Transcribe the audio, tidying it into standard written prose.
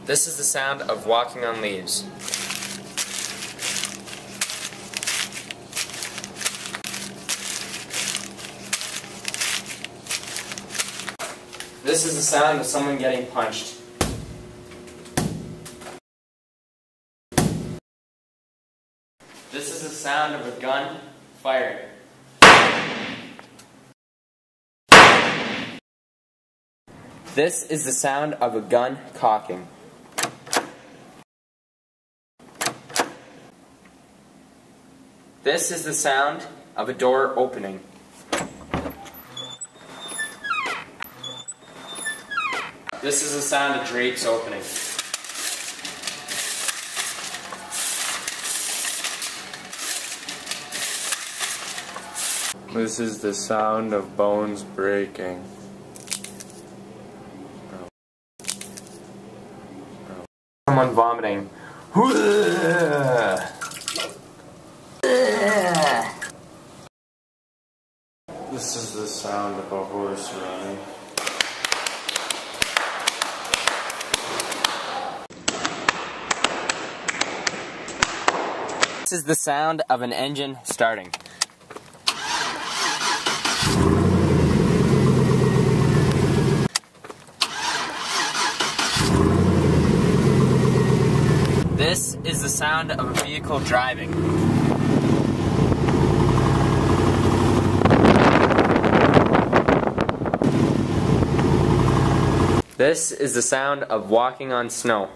This is the sound of walking on leaves. This is the sound of someone getting punched. This is the sound of a gun firing. This is the sound of a gun cocking. This is the sound of a door opening. This is the sound of drapes opening. This is the sound of bones breaking. Someone vomiting. This is the sound of a horse running. This is the sound of an engine starting. This is the sound of a vehicle driving. This is the sound of walking on snow.